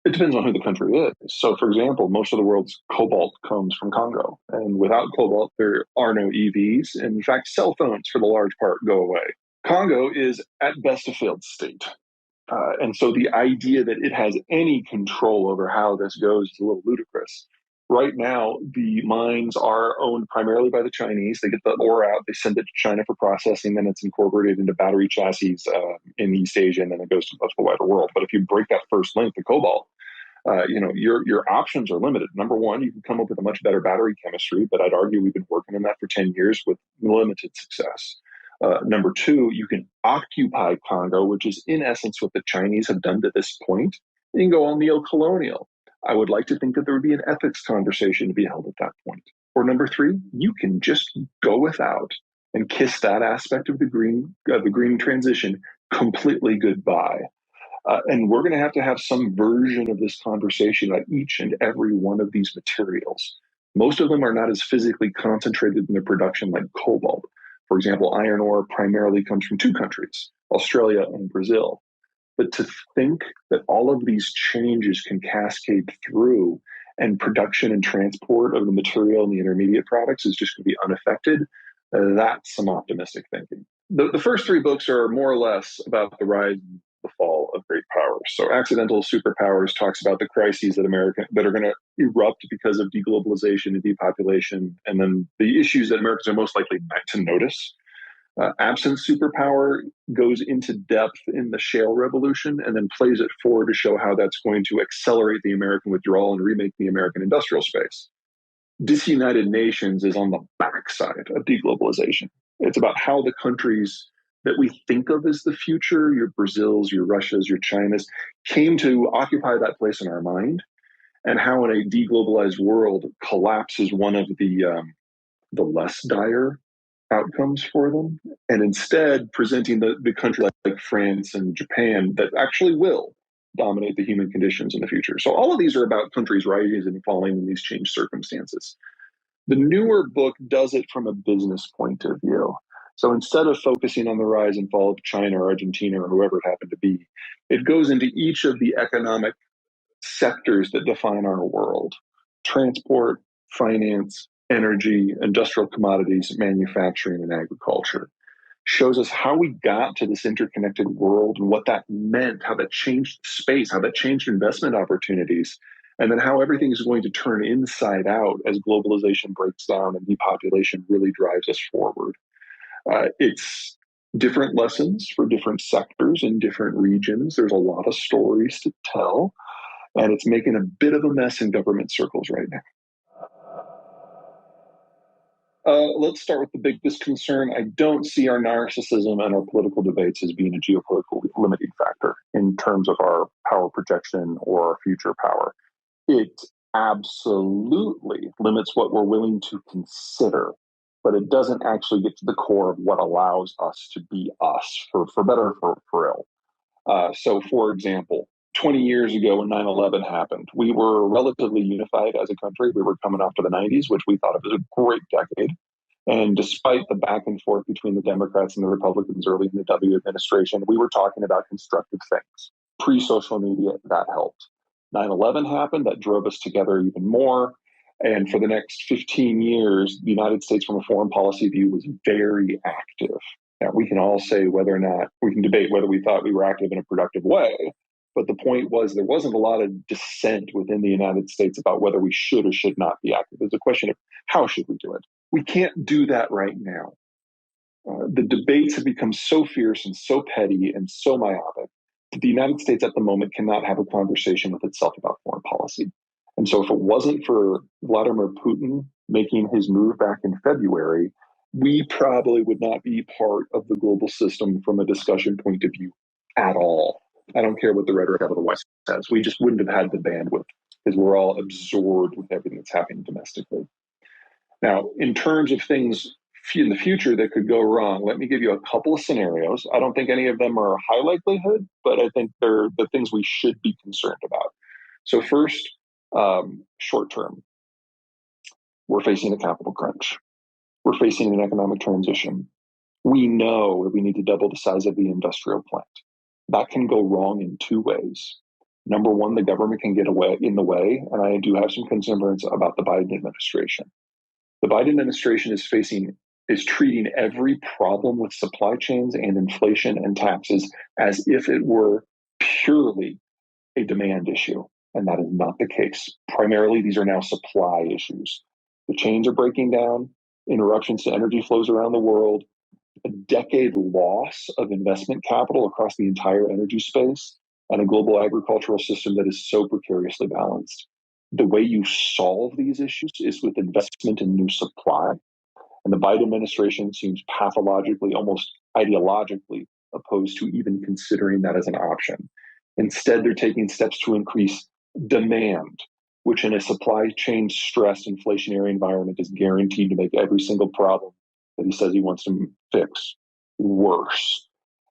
It depends on who the country is. So, for example, most of the world's cobalt comes from Congo. And without cobalt, there are no EVs. And in fact, cell phones, for the large part, go away. Congo is at best a failed state. And so the idea that it has any control over how this goes is a little ludicrous. Right now, the mines are owned primarily by the Chinese. They get the ore out, they send it to China for processing, then it's incorporated into battery chassis in East Asia, and then it goes to the wider world. But if you break that first link, the cobalt, your options are limited. Number one, you can come up with a much better battery chemistry, but I'd argue we've been working on that for 10 years with limited success. Number two, you can occupy Congo, which is in essence what the Chinese have done to this point. You can go all neo-colonial. I would like to think that there would be an ethics conversation to be held at that point. Or number three, you can just go without and kiss that aspect of the green transition completely goodbye. And we're going to have some version of this conversation about each and every one of these materials. Most of them are not as physically concentrated in their production like cobalt. For example, iron ore primarily comes from two countries, Australia and Brazil. But to think that all of these changes can cascade through and production and transport of the material and the intermediate products is just going to be unaffected, that's some optimistic thinking. The first three books are more or less about the rise and the fall of great powers. So Accidental Superpowers talks about the crises that are going to erupt because of deglobalization and depopulation, and then the issues that Americans are most likely not to notice. Absent Superpower goes into depth in the shale revolution and then plays it forward to show how that's going to accelerate the American withdrawal and remake the American industrial space. Disunited Nations is on the backside of deglobalization. It's about how the countries that we think of as the future, your Brazils, your Russias, your Chinas, came to occupy that place in our mind, and how in a deglobalized world, collapse is one of the less dire outcomes for them, and instead presenting the country like France and Japan that actually will dominate the human conditions in the future. So all of these are about countries rising and falling in these changed circumstances. The newer book does it from a business point of view. So instead of focusing on the rise and fall of China or Argentina or whoever it happened to be, it goes into each of the economic sectors that define our world: transport, finance, energy, industrial commodities, manufacturing, and agriculture. Shows us how we got to this interconnected world and what that meant, how that changed space, how that changed investment opportunities, and then how everything is going to turn inside out as globalization breaks down and depopulation really drives us forward. It's different lessons for different sectors in different regions. There's a lot of stories to tell, and it's making a bit of a mess in government circles right now. Let's start with the biggest concern. I don't see our narcissism and our political debates as being a geopolitical limiting factor in terms of our power projection or our future power. It absolutely limits what we're willing to consider, but it doesn't actually get to the core of what allows us to be us, for better or for ill. So, for example, 20 years ago when 9/11 happened, we were relatively unified as a country. We were coming off to the 90s, which we thought of as a great decade. And despite the back and forth between the Democrats and the Republicans early in the W administration, we were talking about constructive things. Pre-social media, that helped. 9/11 happened, that drove us together even more. And for the next 15 years, the United States from a foreign policy view was very active. Now, we can all say whether or not, we can debate whether we thought we were active in a productive way. But the point was there wasn't a lot of dissent within the United States about whether we should or should not be active. It's a question of how should we do it? We can't do that right now. The debates have become so fierce and so petty and so myopic that the United States at the moment cannot have a conversation with itself about foreign policy. And so if it wasn't for Vladimir Putin making his move back in February, we probably would not be part of the global system from a discussion point of view at all. I don't care what the rhetoric out of the West says. We just wouldn't have had the bandwidth because we're all absorbed with everything that's happening domestically. Now, in terms of things in the future that could go wrong, let me give you a couple of scenarios. I don't think any of them are high likelihood, but I think they're the things we should be concerned about. So first, short term, we're facing a capital crunch. We're facing an economic transition. We know that we need to double the size of the industrial plant. That can go wrong in two ways. Number one, the government can get away in the way, and I do have some concerns about the Biden administration. The Biden administration is treating every problem with supply chains and inflation and taxes as if it were purely a demand issue. And that is not the case. Primarily, these are now supply issues. The chains are breaking down, interruptions to energy flows around the world, a decade loss of investment capital across the entire energy space, and a global agricultural system that is so precariously balanced. The way you solve these issues is with investment in new supply. And the Biden administration seems pathologically, almost ideologically opposed to even considering that as an option. Instead, they're taking steps to increase demand, which in a supply chain stressed inflationary environment is guaranteed to make every single problem that he says he wants to fix worse.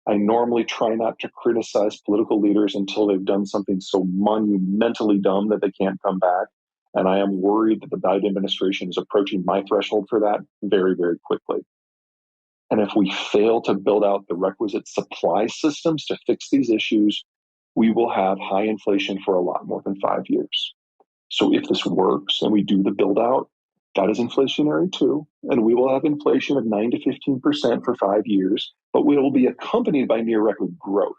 I normally try not to criticize political leaders until they've done something so monumentally dumb that they can't come back. And I am worried that the Biden administration is approaching my threshold for that very, very quickly. And if we fail to build out the requisite supply systems to fix these issues, we will have high inflation for a lot more than 5 years. So if this works and we do the build out, that is inflationary too. And we will have inflation of 9 to 15% for 5 years, but we will be accompanied by near record growth.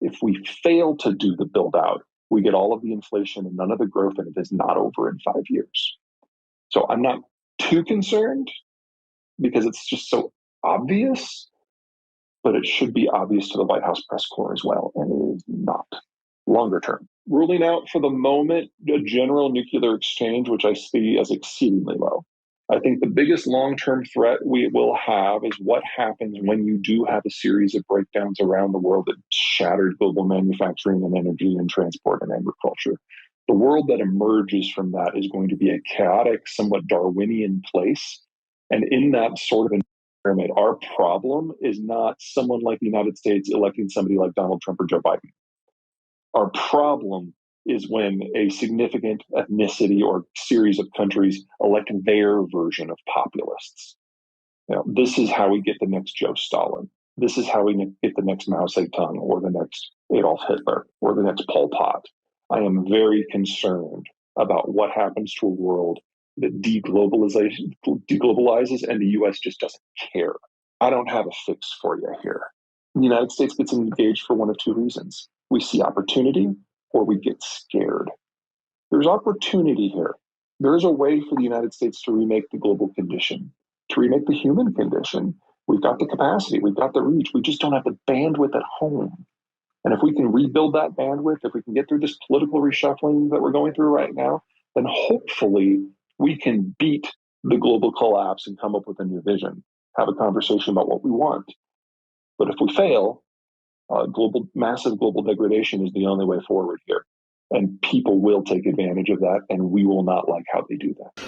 If we fail to do the build out, we get all of the inflation and none of the growth, and it is not over in 5 years. So I'm not too concerned because it's just so obvious, but it should be obvious to the White House press corps as well, and it is not. Longer term, ruling out for the moment a general nuclear exchange, which I see as exceedingly low. I think the biggest long-term threat we will have is what happens when you do have a series of breakdowns around the world that shattered global manufacturing and energy and transport and agriculture. The world that emerges from that is going to be a chaotic, somewhat Darwinian place. And in that sort of environment, our problem is not someone like the United States electing somebody like Donald Trump or Joe Biden. Our problem is when a significant ethnicity or series of countries elect their version of populists. Now, this is how we get the next Joe Stalin. This is how we get the next Mao Zedong or the next Adolf Hitler or the next Pol Pot. I am very concerned about what happens to a world that deglobalizes and the US just doesn't care. I don't have a fix for you here. The United States gets engaged for one of two reasons. We see opportunity or we get scared. There's opportunity here. There is a way for the United States to remake the global condition, to remake the human condition. We've got the capacity, we've got the reach, we just don't have the bandwidth at home. And if we can rebuild that bandwidth, if we can get through this political reshuffling that we're going through right now, then hopefully we can beat the global collapse and come up with a new vision, have a conversation about what we want. But if we fail, massive global degradation is the only way forward here. And people will take advantage of that, and we will not like how they do that.